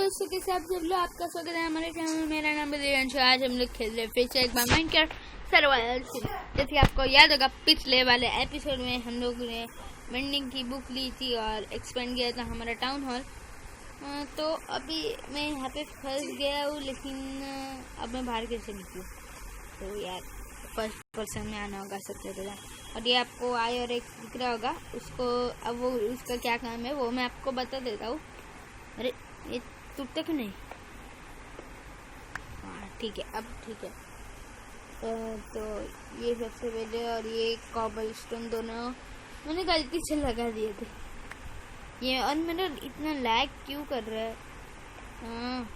दोस्तों, कैसे आप सब लोग, आपका स्वागत है हमारे चैनल में। मेरा नाम है देवांशु। आज हम लोग खेल रहे फिर से एक बार माइनक्राफ्ट सर्वाइवल सीरीज। जैसे आपको याद होगा, पिछले वाले एपिसोड में हम लोग ने मेंडिंग की बुक ली थी और एक्सपेंड किया था हमारा टाउन हॉल। तो अभी मैं यहाँ पे फंस गया हूँ, लेकिन अब मैं बाहर कैसे निकलूँ? तो यार फर्स्ट पर्सन में आना होगा सबसे पहले। और ये आपको आई और एक दिख रहा होगा, उसको अब वो उसका क्या काम है वो मैं आपको बता देता हूँ। अरे ये टूटता क्यों नहीं? हाँ ठीक है, अब ठीक है। तो ये सबसे पहले, और ये कॉबल स्टोन दोनों मैंने गलती से लगा दिए थे ये। और मेरा इतना लैग क्यों कर रहा है? हाँ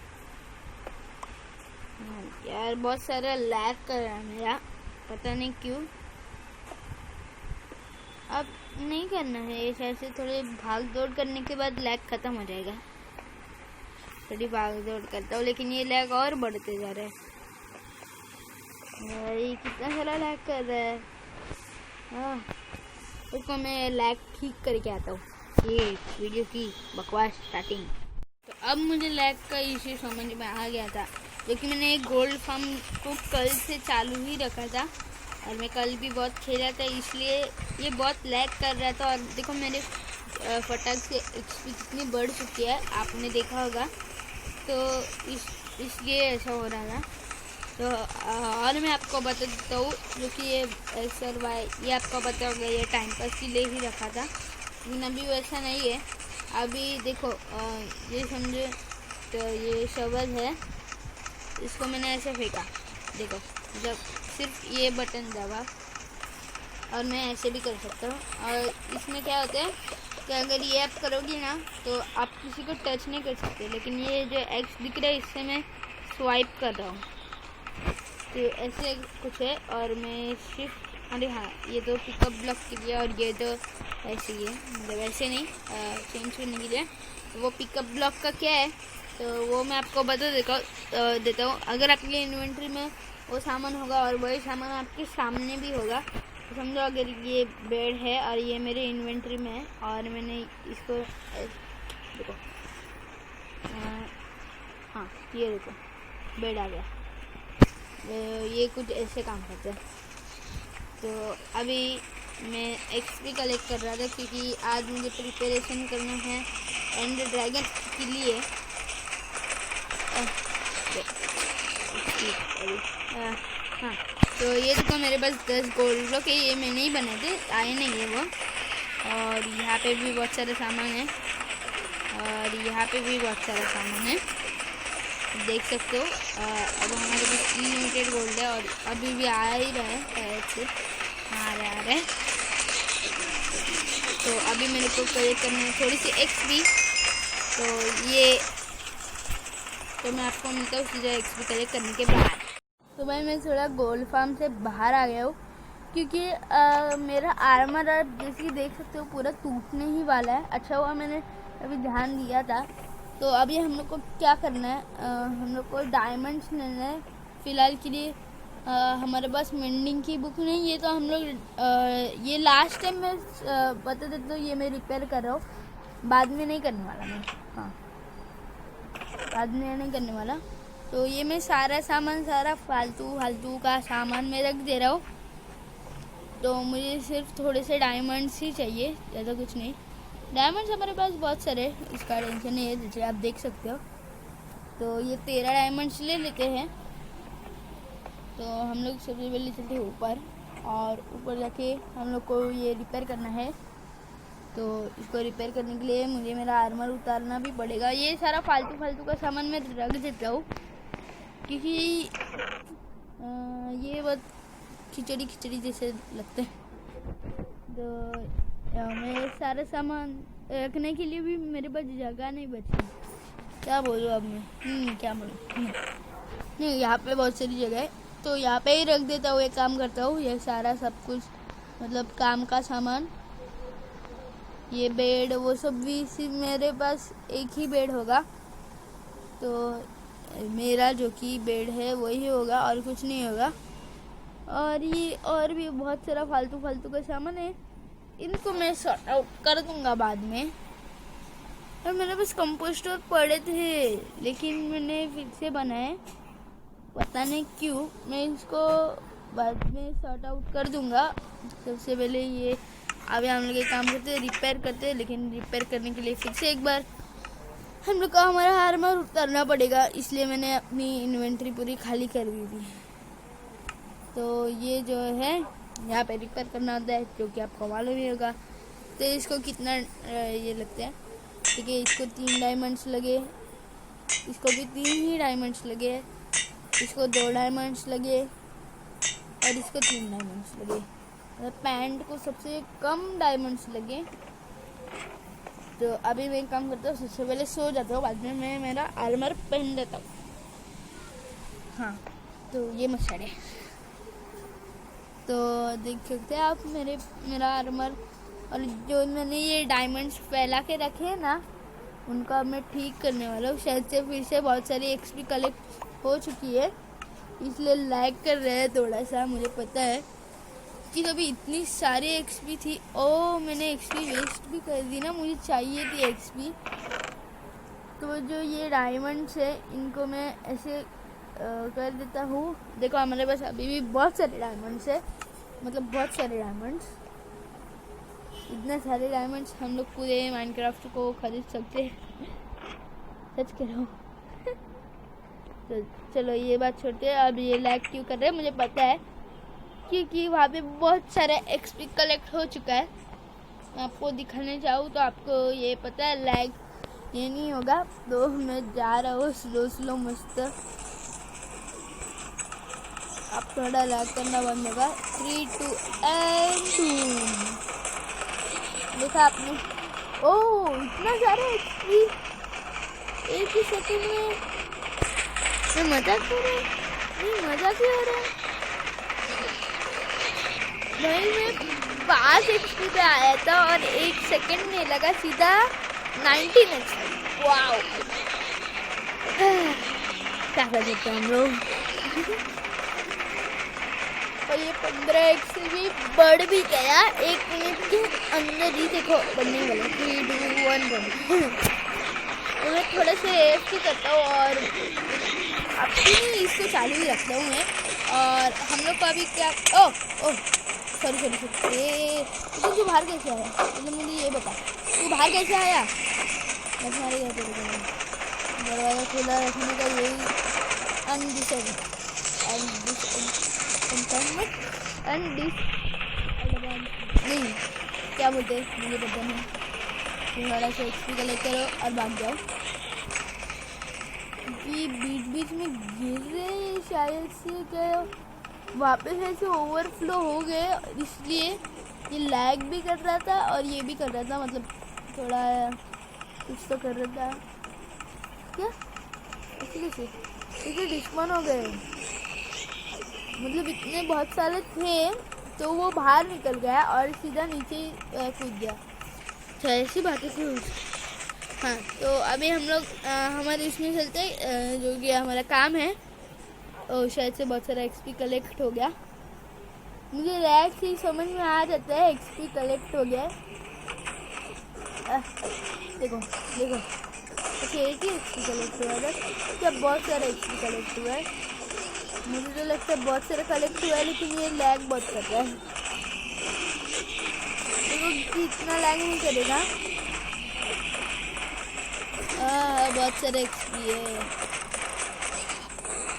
यार बहुत सारा लैग कर रहा है मेरा, पता नहीं क्यों। अब नहीं करना है ऐसे, थोड़े भाग दौड़ करने के बाद लैग खत्म हो जाएगा। थोड़ी भाग दौड़ करता हूँ, लेकिन ये लैग और बढ़ते जा रहा है। ये कितना सारा लैग कर रहा है। उसको मैं लैग ठीक करके आता हूँ। ये वीडियो की बकवास स्टार्टिंग। तो अब मुझे लैग का इश्यू समझ में आ गया था, क्योंकि मैंने एक गोल्ड फार्म को कल से चालू ही रखा था और मैं कल भी बहुत खेला था, इसलिए ये बहुत लैग कर रहा था। और देखो मेरे फटाक से एक्सपी कितनी बढ़ चुकी है, आपने देखा होगा। तो इसलिए ऐसा हो रहा था। तो और मैं आपको बता देता हूँ, जो कि ये ये आपको पता होगा, ये टाइम पास के लिए ही रखा था, लेकिन अभी वैसा नहीं है। अभी देखो ये समझे, तो ये शवल है, इसको मैंने ऐसे फेंका। देखो जब सिर्फ ये बटन दबा, और मैं ऐसे भी कर सकता हूँ। और इसमें क्या होता है कि अगर ये आप करोगी ना तो आप किसी को टच नहीं कर सकते, लेकिन ये जो एक्स दिख रहा है इससे मैं स्वाइप कर रहा हूँ। तो ऐसे कुछ है। और मैं शिफ्ट, अरे हाँ ये तो पिकअप ब्लॉक के लिए, और ये तो ऐसे ही है, मतलब ऐसे नहीं चेंज करने के लिए। तो वो पिकअप ब्लॉक का क्या है तो वो मैं आपको बता देता हूँ। अगर आपकी इन्वेंट्री में वो सामान होगा और वही सामान आपके सामने भी होगा, तो समझो अगर ये बेड है और ये मेरे इन्वेंट्री में है, और मैंने इसको देखो, हाँ ये देखो बेड आ गया। ये कुछ ऐसे काम करते हैं। तो अभी मैं एक्सपी कलेक्ट कर रहा था, क्योंकि आज मुझे प्रिपरेशन करना है एंड ड्रैगन के लिए। हाँ तो ये देखो मेरे पास 10 गोल्ड ब्लॉक है, ये मैंने ही बनाए थे, आए नहीं है वो। और यहाँ पे भी बहुत सारे सामान है, और यहाँ पे भी बहुत सारा सामान है, देख सकते हो। अब हमारे पास अनलिमिटेड गोल्ड है, और अभी भी आ ही रहा है शायद से, आ रहा है। तो अभी मेरे को कलेक्ट करना है थोड़ी सी एक्सपी। तो ये तो मैं आपको मिलता हूँ सीधा एक्सपी कलेक्ट करने के बाद। तो भाई मैं थोड़ा गोल्ड फार्म से बाहर आ गया हूँ, क्योंकि मेरा आर्मर आप जैसे देख सकते हो पूरा टूटने ही वाला है। अच्छा हुआ मैंने अभी ध्यान दिया था। तो अभी हम लोग को क्या करना है, हम लोग को डायमंड्स लेना है फ़िलहाल के लिए। हमारे पास मेंडिंग की बुक नहीं, ये तो हम लोग ये लास्ट टाइम मैं बता देता हूँ, ये मैं रिपेयर कर रहा हूँ, बाद में नहीं करने वाला मैं। हाँ बाद में नहीं करने वाला। तो ये मैं सारा सामान, सारा फालतू का सामान मैं रख दे रहा हूँ। तो मुझे सिर्फ थोड़े से डायमंड्स ही चाहिए, ज़्यादा कुछ नहीं। डायमंड्स हमारे पास बहुत सारे, इसका टेंशन नहीं है, जैसे आप देख सकते हो। तो ये 13 डायमंड्स ले लेते हैं। तो हम लोग सबसे पहले चलते हैं ऊपर, और ऊपर जाके हम लोग को ये रिपेयर करना है। तो इसको रिपेयर करने के लिए मुझे मेरा आर्मर उतारना भी पड़ेगा। ये सारा फालतू का सामान मैं रख देता हूँ, क्योंकि ये बहुत खिचड़ी जैसे लगते हैं। तो मैं सारा सामान रखने के लिए भी मेरे पास जगह नहीं बची। क्या बोलूँ अब मैं, क्या बोलूँ। नहीं, यहाँ पे बहुत सारी जगह है, तो यहाँ पे ही रख देता हूँ। एक काम करता हूँ, ये सारा सब कुछ मतलब काम का सामान, ये बेड वो सब भी सिर्फ मेरे पास एक ही बेड होगा। तो मेरा जो कि बेड है वही होगा और कुछ नहीं होगा। और ये और भी बहुत सारा फालतू का सामान है, इनको मैं सॉर्ट आउट कर दूंगा बाद में। और मेरे पास कंपोस्टर पड़े थे लेकिन मैंने फिर से बनाए, पता नहीं क्यों। मैं इसको बाद में सॉर्ट आउट कर दूंगा। सबसे पहले ये अभी हम लोग एक काम करते हैं, रिपेयर करते हैं। लेकिन रिपेयर करने के लिए फिर से एक बार हम लोग का हमारा आर्मर उतारना पड़ेगा, इसलिए मैंने अपनी इन्वेंट्री पूरी खाली कर दी थी। तो ये जो है यहाँ पे रिपेयर करना होता है, जो कि आपको मालूम ही होगा। तो इसको कितना ये लगते हैं, ठीक है। इसको 3 डायमंड्स लगे, इसको भी 3 ही डायमंड्स लगे, इसको 2 डायमंड्स लगे और इसको 3 डायमंड्स लगे। मतलब पैंट को सबसे कम डायमंड्स लगे। तो अभी मैं एक काम करता हूँ, सबसे पहले सो जाता हूँ, बाद में मैं मेरा आर्मर पहन देता हूँ। हाँ, तो ये मच्छर है। तो देख सकते हैं आप मेरा आर्मर। और जो मैंने ये डायमंड्स फैला के रखे हैं ना, उनका मैं ठीक करने वाला हूँ। शायद से फिर से बहुत सारी एक्सपी कलेक्ट हो चुकी है, इसलिए लैग कर रहे हैं थोड़ा सा। मुझे पता है कि अभी इतनी सारी एक्सपी थी। ओ, मैंने एक्सपी वेस्ट भी कर दी ना, मुझे चाहिए थी एक्सपी। तो जो ये डायमंड्स है इनको मैं ऐसे कर देता हूँ। देखो हमारे पास अभी भी बहुत सारे डायमंड्स है, मतलब बहुत सारे डायमंड्स। इतने सारे डायमंड्स हम लोग पूरे माइनक्राफ्ट को खरीद सकते हैं। सच कह रहा हूँ। तो चलो ये बात छोड़ते हैं। अब ये लैग क्यों कर रहे हैं मुझे पता है, क्योंकि वहाँ पे बहुत सारा एक्सपी कलेक्ट हो चुका है। मैं आपको दिखाने जाऊँ तो आपको ये पता है लैग ये नहीं होगा। तो मैं जा रहा हूँ स्लो मस्त। अब थोड़ा लैग करना बंद होगा। 3 2 एंड देखा आपने। ओह, इतना सारा एक्सपी एक ही सेकंड में। मैं मजाक कर रहा हूँ, मजाक ही हो रहा है भाई। मैं 5 एक्सपी पे आया था और 1 सेकंड में लगा सीधा 19 एक्सपी। वाओ, क्या कर सकते हैं हम लोग। और ये 15 एक्सपी भी बढ़ भी गया 1 मिनट के अंदर ही। देखो बढ़ने वाला 3 2 1 तो मैं थोड़ा सा एफ करता हूँ और अपनी इसको चालू ही रखता हूँ मैं। और हम लोग को अभी क्या सॉरी तू बाहर कैसे आया, मतलब मुझे ये बता, तू बाहर कैसे आया। मैं तुम्हारे घर पे दरवाज़ा खुला रखने का यही नहीं क्या बोलते मुझे पता नहीं। थोड़ा सा एक्सपी कलेक्ट करो और भाग जाओ। कि बीच में गिर रहे शायद से, क्या वापस ऐसे ओवरफ्लो हो गए, इसलिए ये लैग भी कर रहा था और ये भी कर रहा था। मतलब थोड़ा कुछ तो कर रहा था क्या, इसे डिस्पॉन हो गए। मतलब इतने बहुत सारे थे तो वो बाहर निकल गया और सीधा नीचे कूद गया। तो ऐसी बातें थी। हाँ, तो अभी हम लोग हमारे इसमें चलते हैं, जो कि हमारा काम है। और शायद से बहुत सारा एक्सपी कलेक्ट हो गया। मुझे लैग से समझ में आ जाता है एक्सपी कलेक्ट हो गया। देखो अच्छा, एक ही एक्सपी कलेक्ट हुआ है क्या? बहुत सारा एक्सपी कलेक्ट हुआ है। मुझे तो लगता है बहुत सारा कलेक्ट हुआ है, लेकिन ये लैग बहुत कर रहा है। देखो इतना लैग नहीं करेगा। बहुत सारा एक्सपी है,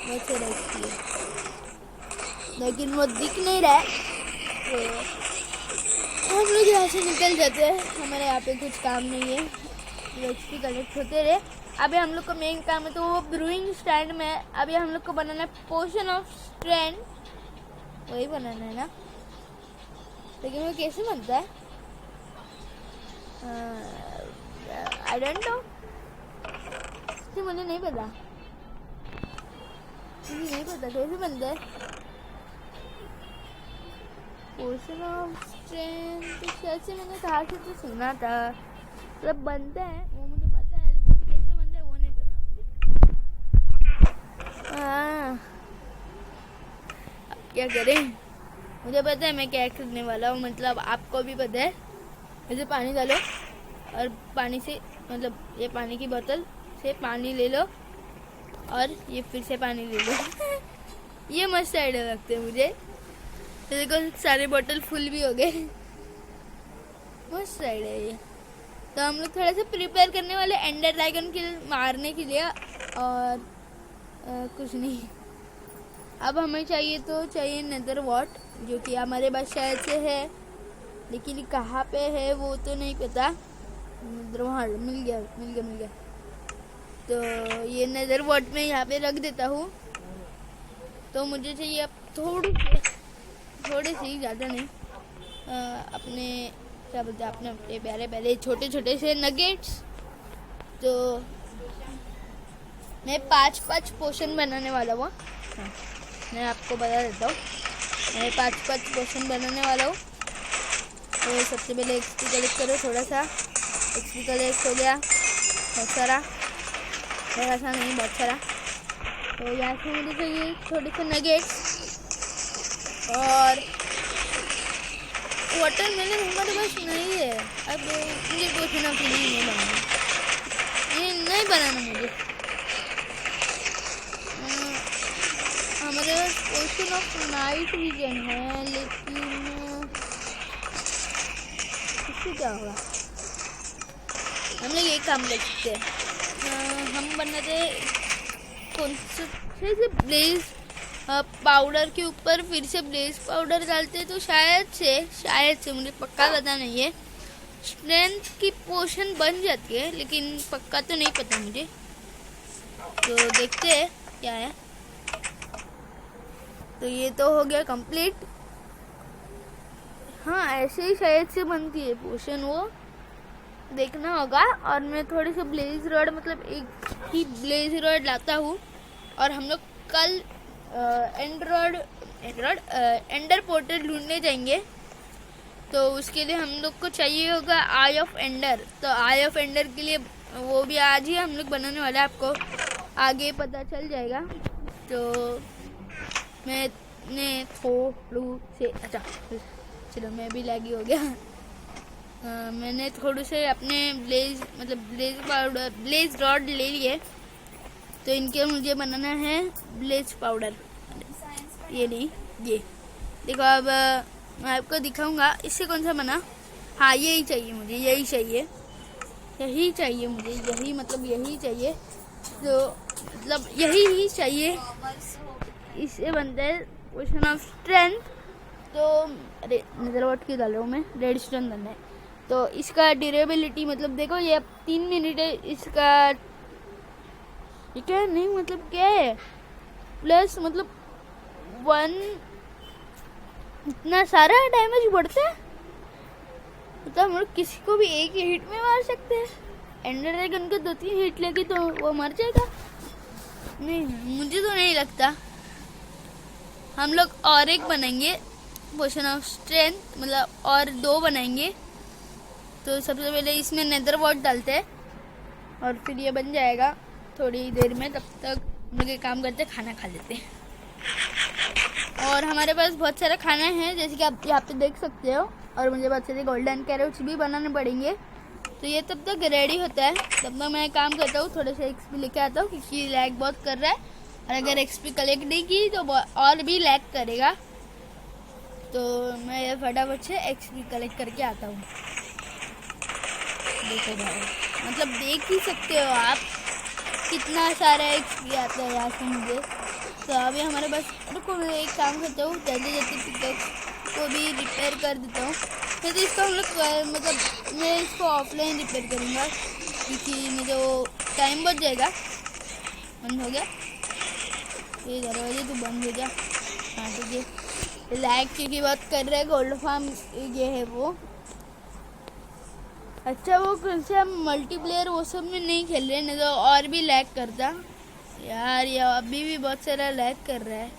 बहुत सारा एक्सपी है, लेकिन वो दिख नहीं रहा है। तो हम लोग यहाँ से निकल जाते हैं, हमारे यहाँ पे कुछ काम नहीं है। एक्सपी कलेक्ट होते रहे। अभी हम लोग का मेन काम है तो वो ब्रूइंग स्टैंड में अभी हम लोग को बनाना है पोशन ऑफ स्ट्रेंथ, वही बनाना है ना। लेकिन वो कैसे बनता है आई डोंट नो, मुझे नहीं पता कैसे बनता है पोशन ऑफ स्ट्रेंथ। शायद से मैंने कहा से तो सुना था, मतलब बनता है वो मुझे पता है, लेकिन कैसे बनता है वो नहीं पता मुझे। क्या करें, मुझे पता है मैं क्या करने वाला हूँ, मतलब आपको भी पता है। ऐसे पानी डालो और पानी से मतलब ये पानी की बोतल से पानी ले लो और ये फिर से पानी ले लो। ये मस्त आइडिया लगते हैं मुझे। तो देखो सारे बोतल फुल भी हो गए। मस्त आइडिया ये। तो हम लोग थोड़ा सा प्रिपेयर करने वाले एंडर ड्रैगन के मारने के लिए, और कुछ नहीं। अब हमें चाहिए नेदर वॉट, जो कि हमारे पास शायद से है, लेकिन कहाँ पे है वो तो नहीं पता। वहाँ मिल गया। तो ये नेदर वॉट में यहाँ पे रख देता हूँ। तो मुझे चाहिए अब थोड़े से ही, ज़्यादा नहीं, अपने क्या बोलते हैं, अपने प्यारे छोटे से नगेट्स। तो मैं 5 पोर्शन बनाने वाला हूँ। हाँ, मैं आपको बता देता हूँ, मैं 5 पोर्शन बनाने वाला हूँ। तो सबसे पहले एक्सपी कलेक्ट करो, थोड़ा सा एक्सपी कलेक्ट हो गया, बहुत सारा, थोड़ा सा नहीं, बहुत सारा। तो यहाँ से मुझे चाहिए छोटे से नगेट्स और वाटरमेलन हमारे पास नहीं है। अब मुझे पोषण ऑफ नहीं बनाना, ये नहीं बनाना मुझे। हमारे पास पोषण ऑफ नाइट विजन है, लेकिन इससे क्या होगा? हम लोग एक काम कर सकते हैं, हम बनाते कौन से ब्लेज पाउडर के ऊपर फिर से ब्लेज पाउडर डालते, तो शायद से मुझे पक्का पता नहीं है, स्ट्रेंथ की पोशन बन जाती है, लेकिन पक्का तो नहीं पता मुझे। तो देखते हैं क्या है। तो ये तो हो गया कंप्लीट। हाँ, ऐसे ही शायद से बनती है पोशन, वो देखना होगा। और मैं थोड़ी सी ब्लेज रॉड, मतलब एक ही ब्लेज रॉड लाता हूँ, और हम लोग कल एंडर पोर्टल ढूंढने जाएंगे। तो उसके लिए हम लोग को चाहिए होगा आई ऑफ एंडर। तो आई ऑफ एंडर के लिए वो भी आज ही हम लोग बनाने वाले हैं, आपको आगे पता चल जाएगा। तो मैंने अच्छा चलो, मैं भी लैगी हो गया। मैंने थोड़े से अपने ब्लेज रॉड ले लिए। तो इनके मुझे बनाना है ब्लेज पाउडर। ये नहीं, ये देखो। अब मैं आपको दिखाऊंगा इससे कौन सा बना। हाँ, यही चाहिए मुझे, यही चाहिए मुझे, यही चाहिए। तो मतलब यही ही चाहिए। इससे बनता है पोशन ऑफ स्ट्रेंथ। तो अरे नजर वोट की डाल रहा हूँ मैं, रेड स्टोन बनना है। तो इसका ड्यूरेबिलिटी, मतलब देखो ये अब 3 मिनट है इसका। ये क्या नहीं, मतलब क्या है, प्लस मतलब 1 इतना सारा डैमेज बढ़ता है। मतलब हम लोग किसी को भी एक ही हिट में मार सकते हैं। एंडर ड्रैगन को 2-3 हिट लेगी तो वो मर जाएगा। नहीं, मुझे तो नहीं लगता। हम लोग और एक बनाएंगे पोशन ऑफ स्ट्रेंथ, मतलब और 2 बनाएंगे। तो सबसे पहले इसमें नेदर वॉट डालते हैं, और फिर ये बन जाएगा थोड़ी देर में। तब तक हम लोग एक काम करते, खाना खा लेते हैं। और हमारे पास बहुत सारा खाना है, जैसे कि आप यहाँ पे देख सकते हो। और मुझे बहुत सारे गोल्डन कैरेट्स भी बनाने पड़ेंगे। तो ये तब तक रेडी होता है, तब तक मैं काम करता हूँ, थोड़े से एक्सपी लेके आता हूँ, क्योंकि लैग बहुत कर रहा है। और अगर एक्सपी कलेक्ट नहीं की तो और भी लैग करेगा। तो मैं ये फटाफट से एक्सपी कलेक्ट करके आता हूँ। देखो भाई, मतलब देख ही सकते हो आप कितना सारा एक्सपी आता है यहाँ से मुझे। तो अभी हमारे पास, रुको मैं एक काम करता हूँ, जल्दी पिकैक्स को भी रिपेयर कर देता हूँ। फिर इसको हम लोग, मतलब मैं इसको ऑफलाइन रिपेयर करूँगा, क्योंकि मुझे वो टाइम बच जाएगा। बंद हो गया ये दरवाजे, तो बंद हो गया। हाँ ठीक है। लैग की बात कर रहे हैं, गोल्ड फार्म ये है वो। अच्छा, वो कौन से हम मल्टीप्लेयर वो सब में नहीं खेल रहे, नहीं तो और भी लैग करता यार। ये अभी भी बहुत सारा लैग कर रहा है।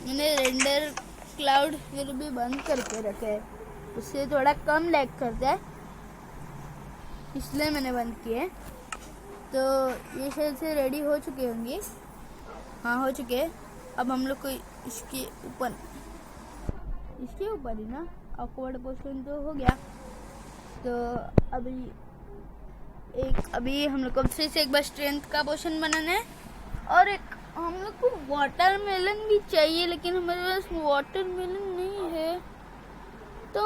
मैंने रेंडर क्लाउड फिर भी बंद करके रखा है, उससे थोड़ा कम लैग करता है, इसलिए मैंने बंद किया। तो ये शायद से रेडी हो चुके होंगे। हाँ, हो चुके हैं। अब हम लोग को इसके ऊपर ही ना ऑकवर्ड पोर्शन तो हो गया। तो अभी एक अभी हम लोग को फिर से एक बार स्ट्रेंथ का पोशन बनाना है, और एक हम लोग को वाटरमेलन भी चाहिए, लेकिन हमारे पास वाटरमेलन नहीं है। तो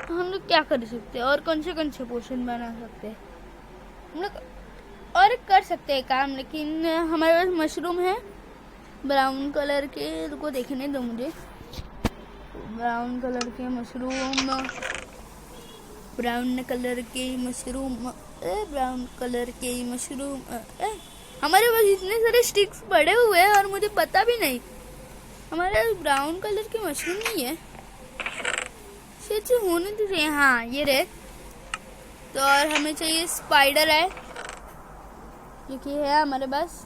हम लोग क्या कर सकते हैं, और कौन से पोशन बना सकते हैं हम लोग, और कर सकते हैं काम, लेकिन हमारे पास मशरूम है ब्राउन कलर के, रुको देखने दो मुझे। ब्राउन कलर के मशरूम, ब्राउन कलर के मशरूम, ब्राउन कलर के मशरूम। हमारे पास इतने सारे स्टिक्स पड़े हुए हैं और मुझे पता भी नहीं हमारे पास ब्राउन कलर के मशरूम नहीं है। शायद होने तो चाहिए, हाँ ये रहे। तो और हमें चाहिए स्पाइडर आई, क्योंकि है हमारे पास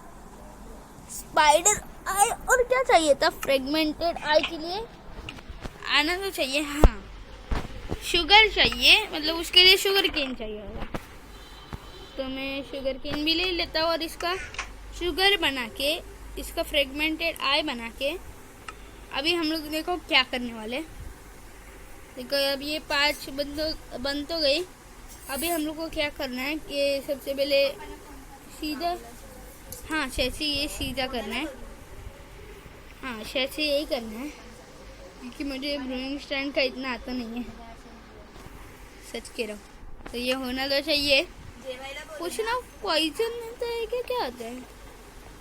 स्पाइडर आई। और क्या चाहिए था फ्रेगमेंटेड आई के लिए, आना तो चाहिए, हाँ शुगर चाहिए, मतलब उसके लिए शुगर केन चाहिए होगा। तो मैं शुगर केन भी ले लेता हूँ और इसका शुगर बना के, इसका फ्रेगमेंटेड आई बना के अभी हम लोग देखो क्या करने वाले। देखो अब ये 5 बन तो गई। अभी हम लोग को क्या करना है कि सबसे पहले सीधा, हाँ शैसे ये सीधा करना है, हाँ शैसे यही करना है, क्योंकि मुझे ब्रूइंग स्टैंड का इतना आता नहीं है, सच कह रहा हूँ। तो ये होना तो चाहिए। पूछना पॉइजन होता है क्या, क्या होता है,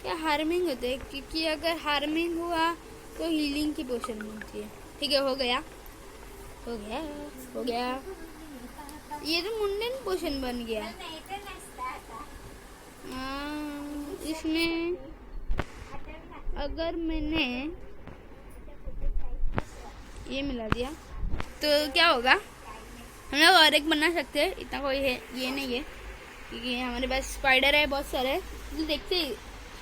क्या हार्मिंग होता है, क्योंकि अगर हार्मिंग हुआ तो हीलिंग की पोशन मिलती है। ठीक है, हो गया हो गया हो गया। ये तो मुंडन पोशन बन गया। इसमें अगर मैंने ये मिला दिया तो क्या होगा, हम लोग और एक बना सकते हैं, इतना कोई है ये नहीं है, क्योंकि हमारे पास स्पाइडर है बहुत सारे। तो देखते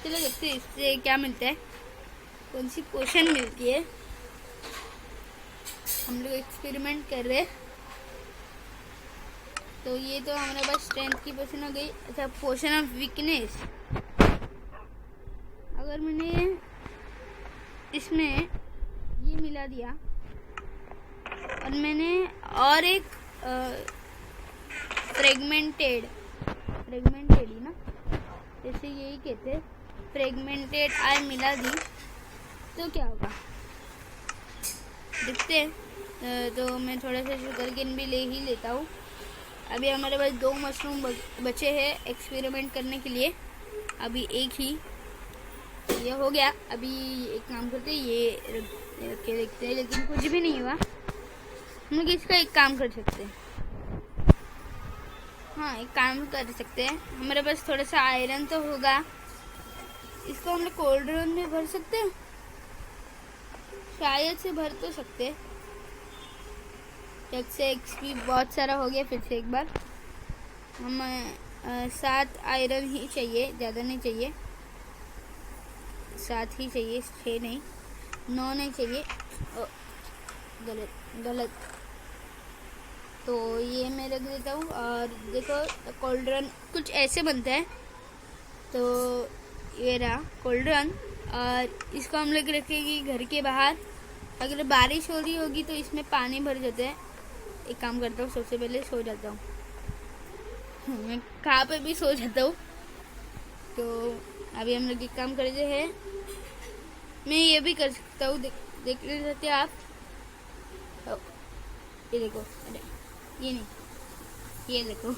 चलो देखते इससे क्या मिलता है, कौन सी पोशन मिलती है। हम लोग एक्सपेरिमेंट कर रहे हैं। तो ये तो हमारे पास स्ट्रेंथ की पोशन हो गई। अच्छा, पोशन ऑफ वीकनेस, अगर मैंने इसमें ये मिला दिया और मैंने और एक फ्रेगमेंटेड ही ना, जैसे यही कहते फ्रेगमेंटेड आई मिला दी तो क्या होगा देखते हैं। तो मैं थोड़ा सा शुगर केन भी ले ही लेता हूँ। अभी हमारे पास 2 मशरूम बचे हैं एक्सपेरिमेंट करने के लिए, अभी एक ही ये हो गया। अभी एक काम करते हैं, ये रख के देखते हैं, लेकिन कुछ भी नहीं हुआ। हम लोग इसका एक काम कर सकते हैं, हाँ एक काम कर सकते हैं, हमारे पास थोड़ा सा आयरन तो होगा, इसको हम लोग कोल्ड ड्रम में भर सकते हैं, शायद से भर तो सकते हैं। जब से एक्सपी बहुत सारा हो गया, फिर से एक बार हम 7 आयरन ही चाहिए, ज़्यादा नहीं चाहिए, 7 ही चाहिए, 6 नहीं, 9 नहीं चाहिए। गलत। तो ये मैं रख देता हूँ। और देखो कोल्ड्रन कुछ ऐसे बनते हैं। तो ये रहा कोल्ड्रन, और इसको हम लोग रखेंगे घर के बाहर। अगर बारिश हो रही होगी तो इसमें पानी भर जाते हैं। एक काम करता हूँ, सबसे पहले सो जाता हूँ, मैं कहाँ पे भी सो जाता हूँ। तो अभी हम लोग एक काम करते हैं, मैं ये भी कर सकता हूँ, देख ले सकते आप। ये देखो, अरे ये नहीं, ये देखो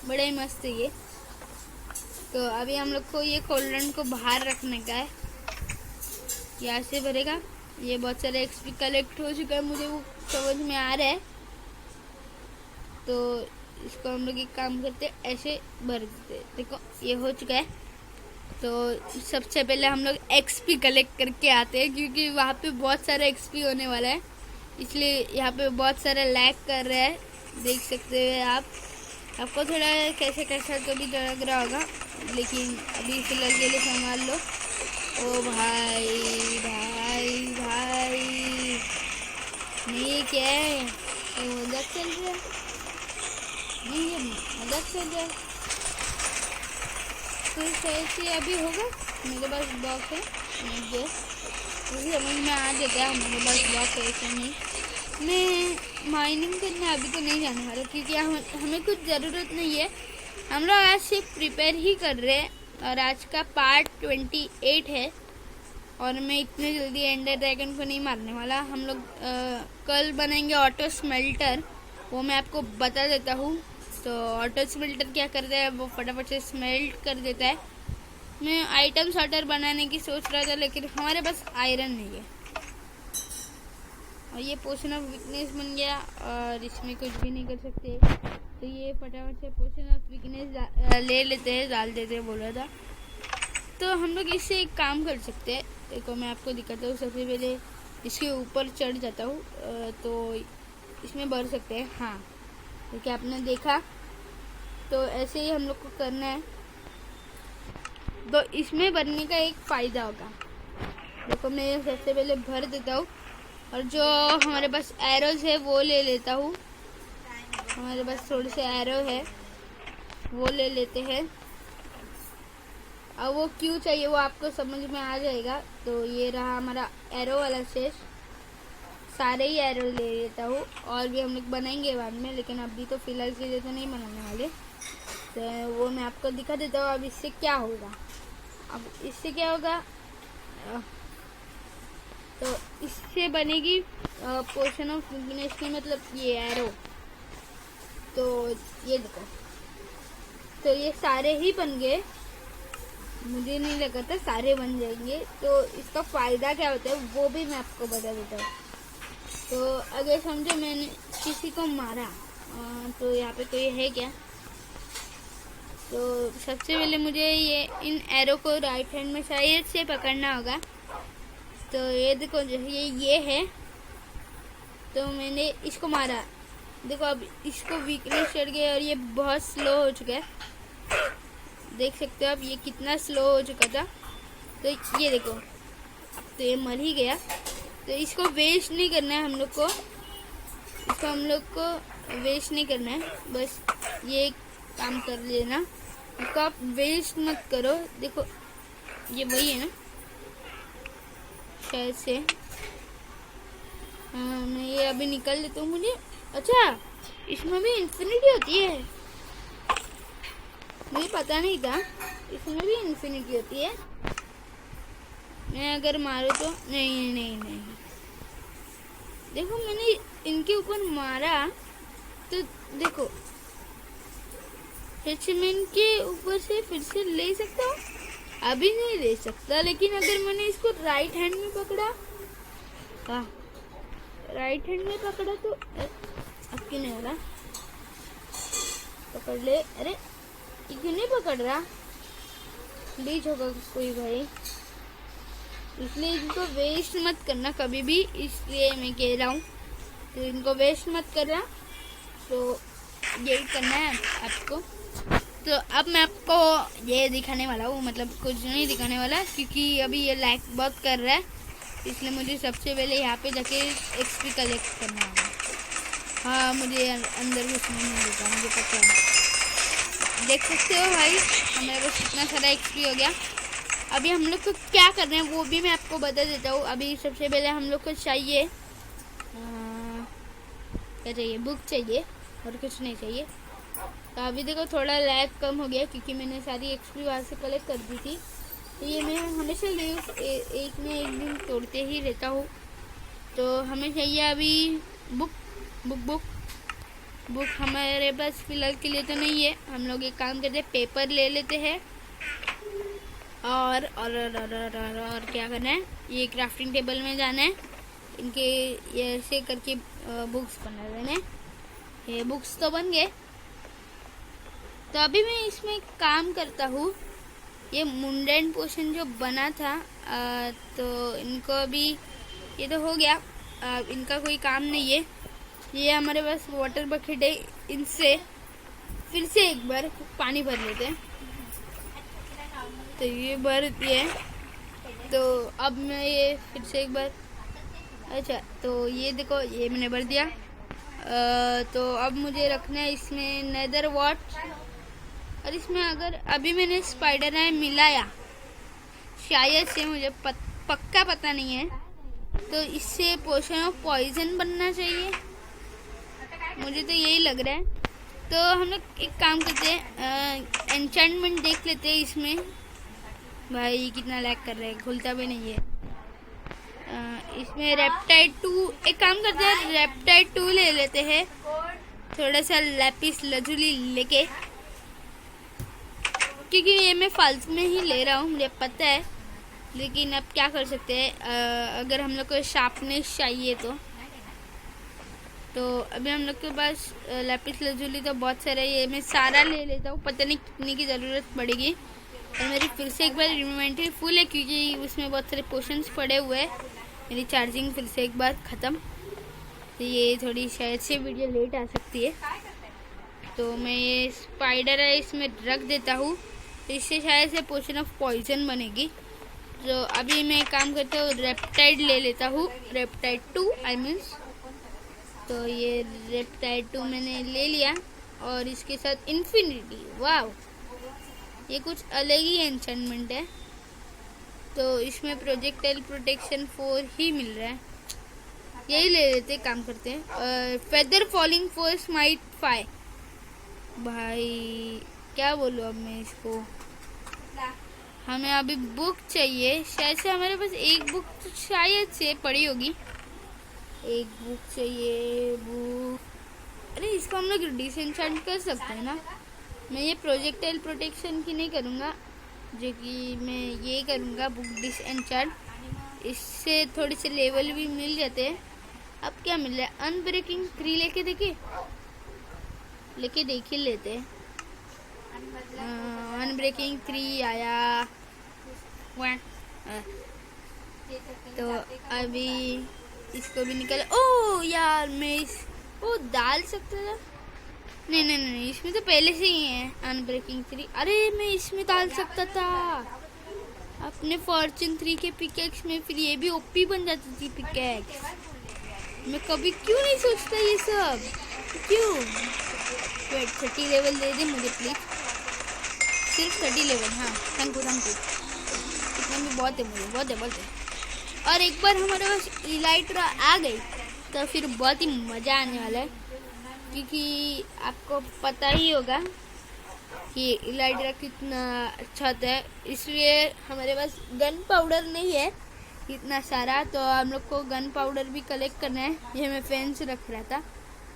बड़ा ही मस्त है ये। तो अभी हम लोग को ये कोल्ड्रन को बाहर रखने का है, यहाँ से भरेगा। ये बहुत सारे एक्सपी कलेक्ट हो चुका है, मुझे वो समझ में आ रहा है। तो इसको हम लोग एक काम करते हैं, ऐसे भर देते। देखो ये हो चुका है। तो सबसे पहले हम लोग एक्सपी कलेक्ट करके आते हैं, क्योंकि वहाँ पे बहुत सारा एक्सपी होने वाला है, इसलिए यहाँ पे बहुत सारा लैग कर रहा है, देख सकते हैं आप। आपको थोड़ा कैसे कैसा तो भी लग रहा होगा, लेकिन अभी फिलहाल के लिए संभाल लो। ओ भाई भाई भाई, नहीं क्या है, मजाक चल रहा है, नहीं ये मजाक चल रहा है। तो कैसे अभी होगा, मेरे पास बॉक्स है, मुझे समझ में आ जाएगा मेरे पास बॉक्स है ऐसे नहीं। मैं माइनिंग करने अभी तो नहीं जाने वाला, क्योंकि हमें कुछ ज़रूरत नहीं है। हम लोग आज से प्रिपेयर ही कर रहे हैं और आज का पार्ट 28 है। और मैं इतने जल्दी एंडर ड्रैगन को नहीं मारने वाला। हम लोग कल बनाएंगे ऑटो स्मेल्टर, वो मैं आपको बता देता हूँ। तो ऑटो स्मेल्टर क्या करता है, वो फटाफट से स्मेल्ट कर देता है। मैं आइटम सॉर्टर बनाने की सोच रहा था, लेकिन हमारे पास आयरन नहीं है। और ये पोशन ऑफ वीकनेस बन गया और इसमें कुछ भी नहीं कर सकते। तो ये फटाफट से पोशन ऑफ वीकनेस ले लेते हैं, डाल देते हैं बोला था। तो हम लोग इससे एक काम कर सकते हैं। देखो मैं आपको दिखाता हूँ। सबसे पहले इसके ऊपर चढ़ जाता हूँ तो इसमें भर सकते हैं। हाँ देखिए, आपने देखा। तो ऐसे ही हम लोग को करना है। तो इसमें भरने का एक फ़ायदा होगा। देखो मैं सबसे पहले भर देता हूँ और जो हमारे पास एरोज है वो ले लेता हूँ। हमारे पास थोड़े से एरो है, वो ले लेते हैं। अब वो क्यों चाहिए वो आपको समझ में आ जाएगा। तो ये रहा हमारा एरो वाला शेष। सारे ही एरो ले लेता हूँ। और भी हम लोग बनाएंगे बाद में, लेकिन अभी तो फिलहाल के लिए तो नहीं बनाने वाले। तो वो मैं आपको दिखा देता हूँ। अब इससे क्या होगा, तो इससे बनेगी पोर्शन ऑफ वीकनेस की, मतलब ये एरो। तो ये देखो, तो ये सारे ही बन गए। मुझे नहीं लगा था सारे बन जाएंगे। तो इसका फ़ायदा क्या होता है वो भी मैं आपको बता देता हूँ। तो अगर समझो मैंने किसी को मारा, तो यहाँ पे कोई है क्या। तो सबसे पहले मुझे ये इन एरो को राइट हैंड में शायद से पकड़ना होगा। तो ये देखो, जो ये है। तो मैंने इसको मारा। देखो अब इसको वीकनेस चढ़ गया और ये बहुत स्लो हो चुका है। देख सकते हो आप ये कितना स्लो हो चुका था। तो ये देखो, अब तो ये मर ही गया। तो इसको वेस्ट नहीं करना है हम लोग को। इसको हम लोग को वेस्ट नहीं करना है, बस ये काम कर लेना। इसको आप वेस्ट मत करो। देखो ये वही है ना शायद से। हाँ मैं ये अभी निकल लेता हूँ। मुझे अच्छा इसमें भी इन्फिनिटी होती है, मुझे पता नहीं था। इसमें भी इन्फिनिटी होती है। मैं अगर मारूँ तो नहीं। देखो मैंने इनके ऊपर मारा तो देखो एचमेंट के ऊपर से फिर से ले सकता हूँ। अभी नहीं ले सकता, लेकिन अगर मैंने इसको राइट हैंड में पकड़ा, हाँ राइट हैंड में पकड़ा तो अब क्यों नहीं हो रहा। पकड़ ले। अरे क्यों नहीं पकड़ रहा। बीच होगा कोई भाई, इसलिए इनको वेस्ट मत करना कभी भी, इसलिए मैं कह रहा हूँ। तो इनको वेस्ट मत करना। तो यही करना है आपको। तो अब मैं आपको ये दिखाने वाला हूँ, मतलब कुछ नहीं दिखाने वाला, क्योंकि अभी ये लैग बहुत कर रहा है। इसलिए मुझे सबसे पहले यहाँ पे जाके एक्सपी कलेक्ट करना होगा। हाँ मुझे अंदर घुसने नहीं देता, मुझे पता है। देख सकते हो भाई हमारे पास कितना सारा एक्सपी हो गया। अभी हम लोग को क्या करना है वो भी मैं आपको बता देता हूँ। अभी सबसे पहले हम लोग को चाहिए क्या चाहिए, बुक चाहिए और कुछ नहीं चाहिए। तो अभी देखो थोड़ा लैग कम हो गया क्योंकि मैंने सारी एक्सपी वहाँ से कलेक्ट कर दी थी। तो ये मैं हमेशा एक में एक दिन तोड़ते ही रहता हूँ। तो हमें चाहिए अभी बुक हमारे पास फिलहाल के लिए तो नहीं है। हम लोग एक काम करते हैं, पेपर ले लेते हैं और क्या करना है, ये क्राफ्टिंग टेबल में जाना है। इनके ये ऐसे करके बुक्स बना देने। ये बुक्स तो बन गए। तो अभी मैं इसमें काम करता हूँ। ये मुंडेन पोशन जो बना था तो इनको अभी ये तो हो गया। इनका कोई काम नहीं है। ये हमारे पास वाटर बकेट है, इनसे फिर से एक बार पानी भर लेते हैं। तो ये भर दिए। तो अब मैं ये फिर से एक बार, अच्छा तो ये देखो ये मैंने भर दिया। तो अब मुझे रखना है इसमें नेदर वॉट। और इसमें अगर अभी मैंने स्पाइडर आई मिलाया शायद से, मुझे पक्का पता नहीं है। तो इससे पोशन ऑफ पॉइजन बनना चाहिए, मुझे तो यही लग रहा है। तो हम लोग एक काम करते हैं, एन्चेंटमेंट देख लेते हैं इसमें। भाई कितना लैग कर रहा है, खुलता भी नहीं है। इसमें रेप्टाइड 2, एक काम करते हैं रेप्टाइड 2 ले लेते हैं, थोड़ा सा लैपिस लजुली लेके, क्योंकि ये मैं फालतू में ही ले रहा हूँ, मुझे पता है। लेकिन अब क्या कर सकते हैं, अगर हम लोग को शार्पनेस चाहिए तो अभी हम लोग के पास लैपिस लजुली तो बहुत सारे, ये मैं सारा ले लेता हूँ, पता नहीं कितनी की ज़रूरत पड़ेगी। और मेरी फिर से एक बार इन्वेंटरी फुल है, क्योंकि उसमें बहुत सारे पोशंस पड़े हुए हैं। मेरी चार्जिंग फिर से एक बार ख़त्म, तो ये थोड़ी शायद से वीडियो लेट आ सकती है। तो मैं ये स्पाइडर है इसमें रख देता हूँ, तो इससे शायद से पोशन ऑफ पॉइजन बनेगी। तो अभी मैं काम करता हूँ, रेप्टाइड ले लेता हूँ, रेप्टाइड 2 आई मीन्स। तो ये रेप्टाइड 2 मैंने ले लिया, और इसके साथ इन्फिनिटी, वाह ये कुछ अलग ही एन्चेंटमेंट है। तो इसमें प्रोजेक्टाइल प्रोटेक्शन 4 ही मिल रहा है, यही ले लेते, काम करते हैं। फेदर फॉलिंग 4 स्माइट 5, भाई क्या बोलूँ अब मैं इसको। हमें अभी बुक चाहिए, शायद से हमारे पास एक बुक तो शायद से पड़ी होगी, एक बुक चाहिए, बुक। अरे इसको हम लोग डिसएन्चेंट कर सकते हैं ना। मैं ये प्रोजेक्टाइल प्रोटेक्शन की नहीं करूँगा, जो कि मैं ये करूँगा बुक डिसएन्चेंट, इससे थोड़े से लेवल भी मिल जाते हैं। अब क्या मिल रहा है, अनब्रेकिंग 3 लेके देख ही लेते हैं। अनब्रेकिंग 3 आया, तो अभी इसको भी निकल। ओ यार मैं इसको डाल सकता था, नहीं इसमें तो पहले से ही है अनब्रेकिंग 3। अरे मैं इसमें डाल सकता था अपने फॉर्चून 3 के पिकेक्स में, फिर ये भी ओपी बन जाती थी पिकेक्स। मैं कभी क्यों नहीं सोचता ये सब, क्यों। वेट 30 लेवल दे दे मुझे प्लीज, सिर्फ 30 लेवल। हाँ थैंक यू इतना भी बहुत है मुझे, बहुत है। और एक बार हमारे पास इलाइट्रा आ गई तो फिर बहुत ही मज़ा आने वाला है, क्योंकि आपको पता ही होगा कि इलाइट्रा कितना अच्छा होता है। इसलिए हमारे पास गन पाउडर नहीं है इतना सारा, तो हम लोग को गन पाउडर भी कलेक्ट करना है। ये मैं फैंस रख रहा था।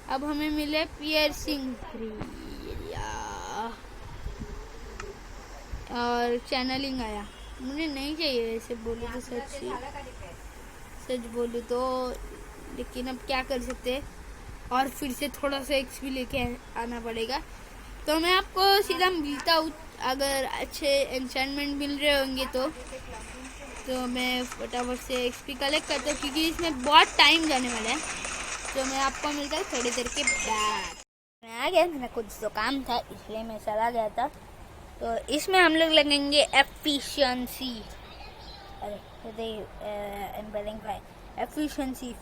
अब हमें मिले पियर्सिंग 3 और चैनलिंग आया, मुझे नहीं चाहिए वैसे बोलूँ तो, सच बोलूँ तो। लेकिन अब क्या कर सकते हैं, और फिर से थोड़ा सा एक्सपी लेके आना पड़ेगा। तो मैं आपको सीधा मिलता हूँ, अगर अच्छे एन्चेंटमेंट मिल रहे होंगे तो मैं फटाफट से एक्सपी कलेक्ट करता हूँ, क्योंकि इसमें बहुत टाइम जाने वाला है। तो मैं आपको मिलता हूँ थोड़ी देर के बाद। मैं आ गया, मेरा कुछ तो काम था इसलिए मैं चला गया था। तो इसमें हम लोग लगेंगे एफिशिएंसी, एफिशिएंसी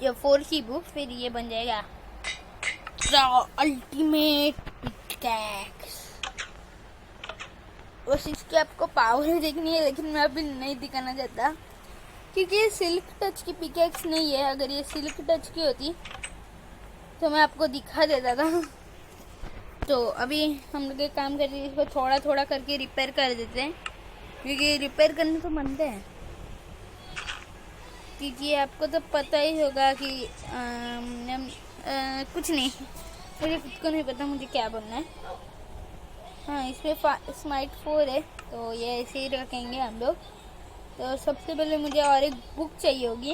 4 की बुक, फिर ये बन जाएगा अल्टीमेट पिकैक्स। बस इसकी आपको पावर देखनी है, लेकिन मैं अभी नहीं दिखाना चाहता, क्योंकि ये सिल्क टच की पिकैक्स नहीं है। अगर ये सिल्क टच की होती तो मैं आपको दिखा देता था। तो अभी हम लोग एक काम करते हैं, इसको थोड़ा थोड़ा करके रिपेयर कर देते हैं, क्योंकि रिपेयर करने तो बनते हैं। क्योंकि आपको तो पता ही होगा कि कुछ नहीं, मुझे खुद को नहीं पता मुझे क्या बनना है। हाँ इसमें स्माइट 4 है, तो ये ऐसे ही रखेंगे हम लोग। तो सबसे पहले मुझे और एक बुक चाहिए होगी,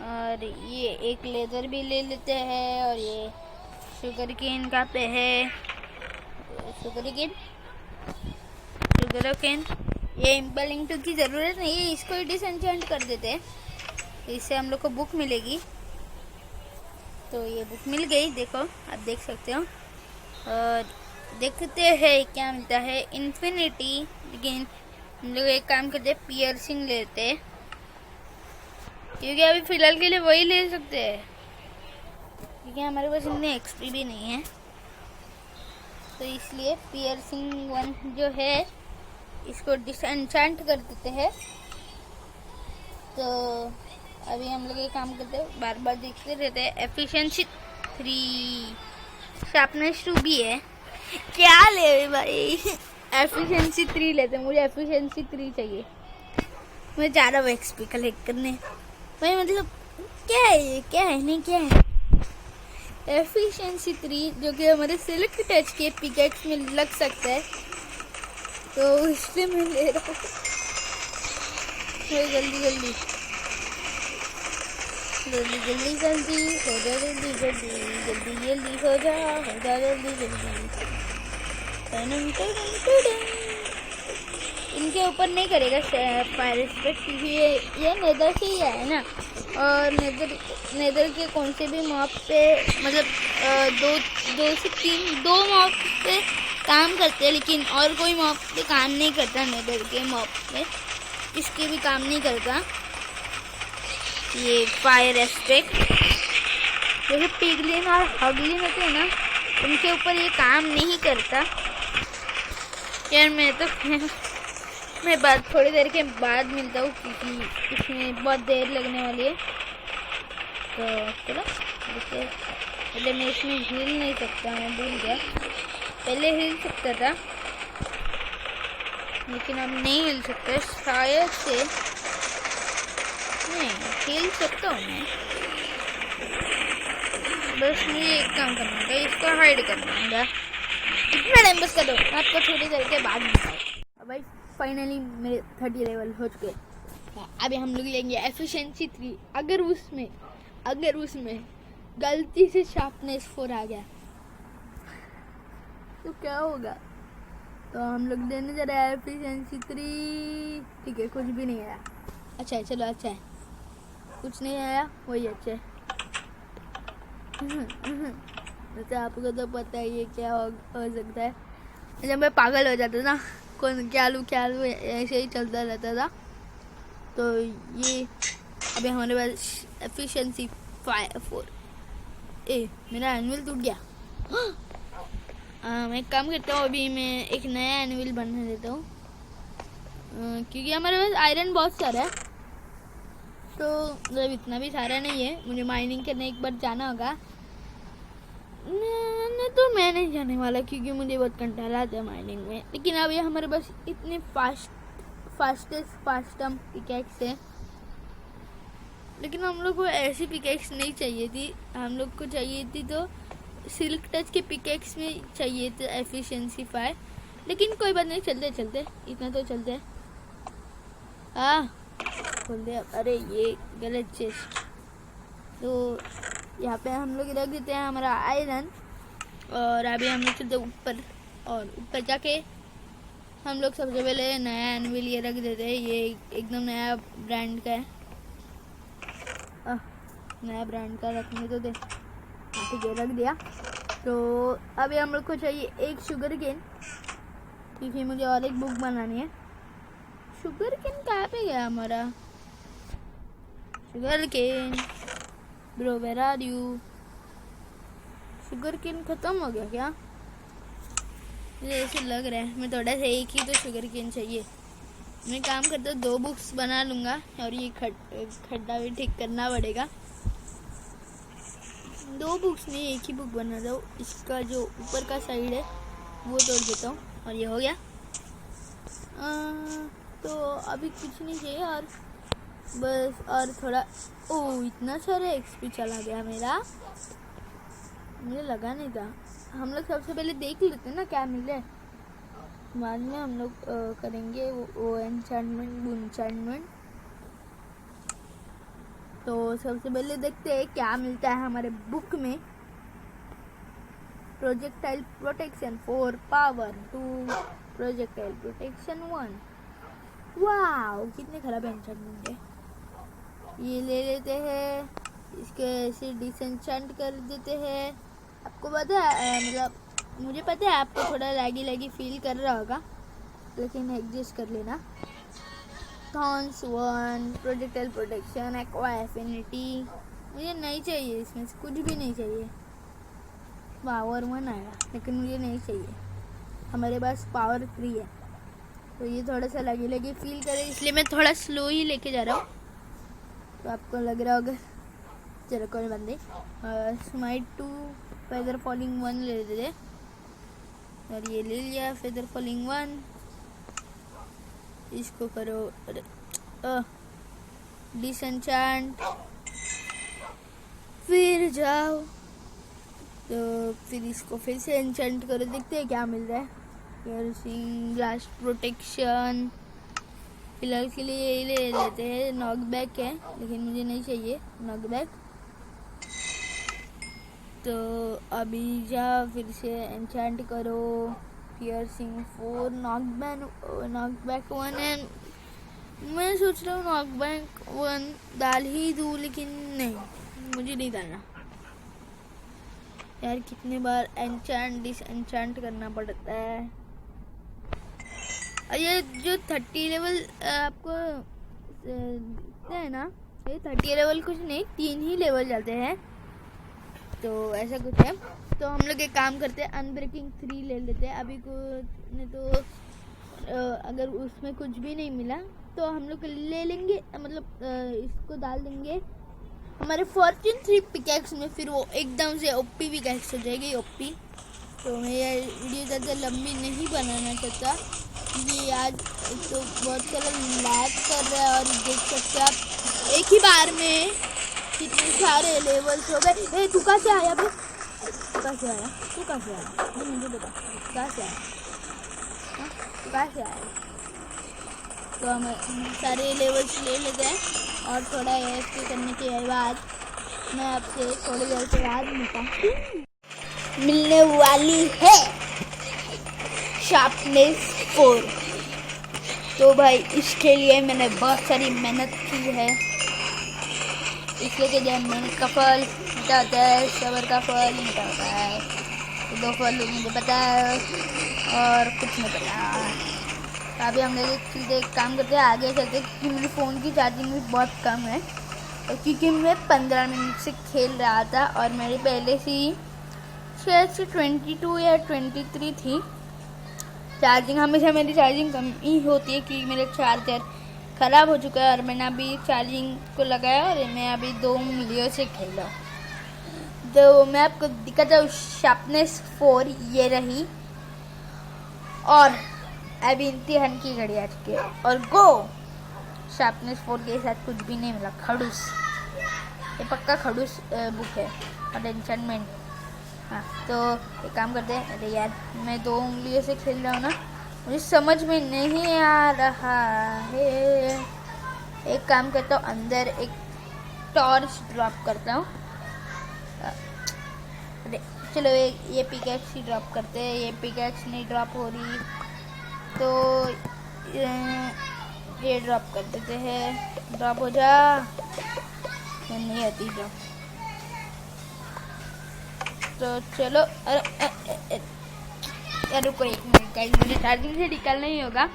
और ये एक लेदर भी ले लेते हैं। और ये शुगर केन का पे है, शुगर केन। ये इम्पेलिंग 2 की ज़रूरत नहीं है, इसको ही डिसएन्चेंट कर देते हैं, इससे हम लोग को बुक मिलेगी। तो ये बुक मिल गई, देखो आप देख सकते हो। और देखते हैं क्या मिलता है, इन्फिनिटी। लेकिन हम लोग एक काम करते हैं, पियर्सिंग लेते हैं, क्योंकि अभी फ़िलहाल के लिए वही ले सकते हैं, क्योंकि हमारे पास इतने एक्सपी भी नहीं है। तो इसलिए पियर्सिंग 1 जो है इसको डिसएन्चेंट कर देते हैं। तो अभी हम लोग ये काम करते हैं, बार बार देखते रहते हैं। एफिशिएंसी 3 शार्पनेस 2 भी है। क्या ले भाई, एफिशिएंसी 3 लेते हैं, मुझे एफिशिएंसी 3 चाहिए। मैं जा रहा हूँ एक्सपी कलेक्ट करने भाई। मतलब क्या है ये, क्या है नहीं क्या है। एफिशिएंसी 3 जो कि हमारे सिल्क टच के पिकेक्स में लग सकता है, तो इसलिए मैं ले रहा हूँ। जल्दी जल्दी जल्दी जल्दी जल्दी हो जा, जल्दी जल्दी जल्दी जल्दी हो जा, जल्दी जल्दी। इनके ऊपर नहीं करेगा फायर रिस्पेक्ट, क्योंकि ये नेदर से ही है ना। और नेदर के कौन से भी मॉब पे मतलब दो से तीन मॉब पे काम करते हैं, लेकिन और कोई मॉब पे काम नहीं करता। नेदर के मॉब पे इसके भी काम नहीं करता ये फायर एस्पेक्ट। जैसे पिगलिन और हगलिन होते हैं ना, उनके ऊपर ये काम नहीं करता। यार मैं बाद थोड़ी देर के बाद मिलता हूँ, क्योंकि इसमें बहुत देर लगने वाली है। तो चलो देखते। पहले मैं इसमें हिल नहीं सकता, मैं भूल गया। पहले हिल सकता था, लेकिन अब नहीं हिल सकता शायद से। नहीं हिल सकता हूँ मैं, बस मुझे एक काम करना होगा, इसको हाइड करना होगा। इतना टाइम बस कर दो, आपको थोड़ी देर के बाद बताओ। भाई फाइनली मेरे 30 लेवल हो चुके। अभी हम लोग लेंगे एफिशिएंसी 3। अगर उसमें गलती से शार्पनेस 4 आ गया तो क्या होगा। तो हम लोग लेने जा रहे हैं एफिशिएंसी 3। ठीक है, कुछ भी नहीं आया। अच्छा है, चलो अच्छा है, कुछ नहीं आया वही अच्छा है। वैसे आपको तो पता ही है क्या हो सकता है। जब मैं पागल हो जाता ना, कौन क्या लूँ ऐसे ही चलता रहता था। तो ये अभी हमारे पास एफिशिएंसी 4। मेरा एनुअल टूट गया। मैं एक काम करता हूँ, अभी मैं एक नया एनुअल बनने देता हूँ, क्योंकि हमारे पास आयरन बहुत सारा है। तो मतलब इतना भी सारा नहीं है, मुझे माइनिंग करने एक बार जाना होगा। नहीं तो मैं नहीं जाने वाला, क्योंकि मुझे बहुत कंटाला आता है माइनिंग में। लेकिन अब ये हमारे पास इतने फास्टम पिकैक्स है। लेकिन हम लोग को ऐसी पिकैक्स नहीं चाहिए थी, हम लोग को चाहिए थी तो सिल्क टच के पिकैक्स में चाहिए थे एफिशिएंसी 5। लेकिन कोई बात नहीं, चलते इतना तो चलते। खोल दे। अरे ये गलत चेस्ट। तो यहाँ पे हम लोग रख देते हैं हमारा आयरन, और अभी हम लोग चलते ऊपर, और ऊपर जाके हम लोग सबसे पहले नया एनविल ये रख देते हैं। ये एकदम नया ब्रांड का है। नया ब्रांड का रखने तो दे। ठीक है, रख दिया। तो अभी हम लोग को चाहिए एक शुगर केन, क्योंकि मुझे और एक बुक बनानी है। शुगर केन कहाँ पे गया हमारा sugarcane? Bro where are you? Sugarcane खत्म हो गया क्या? मुझे ऐसे लग रहा है। मैं थोड़ा सा एक ही तो शुगर केन चाहिए। मैं काम करता हूँ, 2 बुक्स बना लूँगा, और ये खड्डा भी ठीक करना पड़ेगा। 2 बुक्स नहीं, एक ही बुक बना रहा हूँ। इसका जो ऊपर का साइड है वो तोड़ देता हूँ, और ये हो गया। तो अभी कुछ नहीं चाहिए, और बस और थोड़ा। इतना सारा एक्सपी चला गया मेरा, मुझे लगा नहीं था। हम लोग सबसे पहले देख लेते हैं ना क्या मिले, बाद में हम लोग करेंगे वो एन्चेंटमेंट। तो सबसे पहले देखते हैं क्या मिलता है हमारे बुक में। Projectile protection 4, power 2, projectile protection 1। वाह, कितने खराब एन्चेंटमेंट है। ये ले लेते हैं, इसके ऐसे डिसएन्चेंट कर देते हैं। आपको पता है, मतलब मुझे पता है आपको थोड़ा लैगी फील कर रहा होगा, लेकिन एडजस्ट कर लेना। Thorns 1, projectile protection, aqua affinity मुझे नहीं चाहिए, इसमें से कुछ भी नहीं चाहिए। पावर 1 आएगा, लेकिन मुझे नहीं चाहिए। हमारे पास पावर 3 है, तो ये थोड़ा सा लगी फील करे, इसलिए मैं थोड़ा स्लो ही लेके जा रहा हूँ। तो आपको लग रहा होगा, चलो कोई बात नहीं। स्माइट 2 फेदर फॉलिंग 1 ले लेते थे और ये ले लिया फेदर फॉलिंग 1। इसको करो डिसएंचेंट, फिर जाओ तो फिर इसको फिर से एंचेंट करो, देखते हैं क्या मिल रहा है। पियर्सिंग, ब्लास्ट प्रोटेक्शन, फिलहाल के लिए यही ले लेते हैं। नॉकबैक है लेकिन मुझे नहीं चाहिए नॉकबैक, तो अभी जाओ फिर से एंचेंट करो। पियर्सिंग 4, नॉकबैक 1 है। मैं सोच रहा हूँ नॉकबैक 1 डाल ही दूँ, लेकिन नहीं, मुझे नहीं डालना यार। कितने बार एंचेंट डिसएंचेंट करना पड़ता है। और ये जो 30 लेवल आपको दिखते है ना, ये 30 लेवल कुछ नहीं, 3 ही लेवल जाते हैं, तो ऐसा कुछ है। तो हम लोग एक काम करते हैं, अनब्रेकिंग 3 ले लेते हैं। अभी को ने तो अगर उसमें कुछ भी नहीं मिला तो हम लोग ले लेंगे, मतलब इसको डाल देंगे हमारे फॉर्च्यून 3 पिकैक्स में, फिर वो एकदम से ओपी पिकैक्स हो जाएगी ओपी। तो मैं ये वीडियो ज़्यादा लंबी नहीं बनाना चाहता, ये आज तो बहुत सारा लैग कर रहा है और देख सकते हैं आप एक ही बार में कितने सारे लेवल्स हो गए। तू कहाँ से आया भाई? तू कहाँ से आया? मुझे बता, कहाँ से आया? तू कहाँ से आया? तो हम सारे लेवल्स ले लेते हैं और थोड़ा AFK करने के बाद मैं आपसे थोड़ी देर के बाद मिलने वाली है शार्पनेस 4। तो भाई इसके लिए मैंने बहुत सारी मेहनत की है, इसलिए कि जब मेहनत का फल मीठा होता है, सब्र का फल मीठा होता है। तो 2 फल मुझे पता है और कुछ नहीं पता। अभी हम लोग एक काम करते हैं, आगे चलते, क्योंकि मेरे फ़ोन की चार्जिंग भी बहुत कम है, और क्योंकि मैं 15 मिनट से खेल रहा था और मेरी पहले से ही शायद से 22 या 23 थी चार्जिंग। हमेशा मेरी चार्जिंग कम ही होती है क्योंकि मेरा चार्जर ख़राब हो चुका है और मैंने अभी चार्जिंग को लगाया और मैं अभी 2 उंगलियों से खेल रहा हूँ। तो मैं आपको दिखाता हूँ शार्पनेस 4 ये रही, और अभी इम्तिहान की घड़ी आ चुकी है और गो शार्पनेस 4 के साथ कुछ भी नहीं मिला। खड़ूस, ये पक्का खड़ूस बुक है और एन्चेंटमेंट। हाँ तो एक काम करते हैं। अरे यार मैं 2 उंगलियों से खेल रहा हूँ ना, मुझे समझ में नहीं आ रहा है। एक काम करता हूँ, अंदर एक टॉर्च ड्रॉप करता हूँ। अरे चलो ये पिकैक्स ही ड्रॉप करते हैं। ये पिकैक्स नहीं ड्रॉप हो रही तो ये ड्रॉप कर देते हैं। ड्रॉप हो जा, नहीं आती ड्रॉप। तो चलो अरे रुको 1 मिनट का, मुझे चार्जिंग से निकालना ही होगा।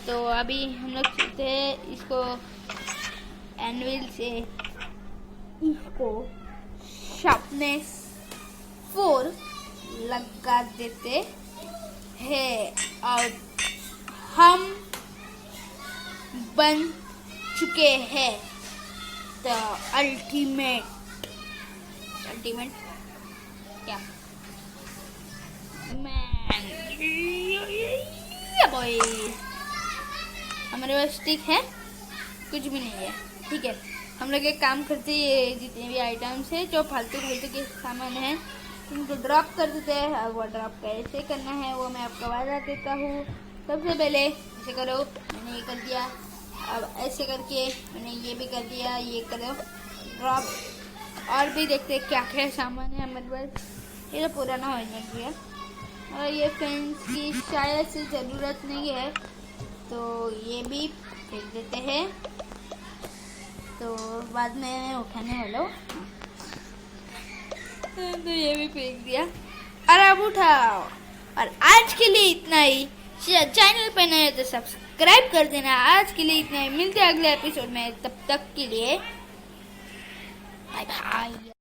तो अभी हम लोग चलते हैं, इसको एनविल से इसको शार्पनेस 4 लगा देते हैं और हम बन चुके हैं द अल्टीमेट क्या मैन। बॉय हमारे पास स्टिक है, कुछ भी नहीं है, ठीक है। हम लोग एक काम करते हैं, जितने भी आइटम्स है जो फालतू के सामान है उनको ड्रॉप कर देते हैं। और वो ड्रॉप कैसे करना है वो मैं आपको बता देता हूँ। सबसे पहले ऐसे करो, मैंने ये कर दिया, अब ऐसे करके मैंने ये भी कर दिया, ये करो ड्रॉप। और भी देखते क्या क्या सामान है हमारे पास। ये तो पुराना हो गया और ये फेंस की शायद से ज़रूरत नहीं है, तो ये भी फेंक देते हैं। तो बाद में उठाने वाला हूँ, तो ये भी फेंक दिया और अब उठाओ। और आज के लिए इतना ही। चैनल पे नए हो तो सब्सक्राइब कर देना। आज के लिए इतना ही, मिलते हैं अगले एपिसोड में, तब तक के लिए बाय बाय।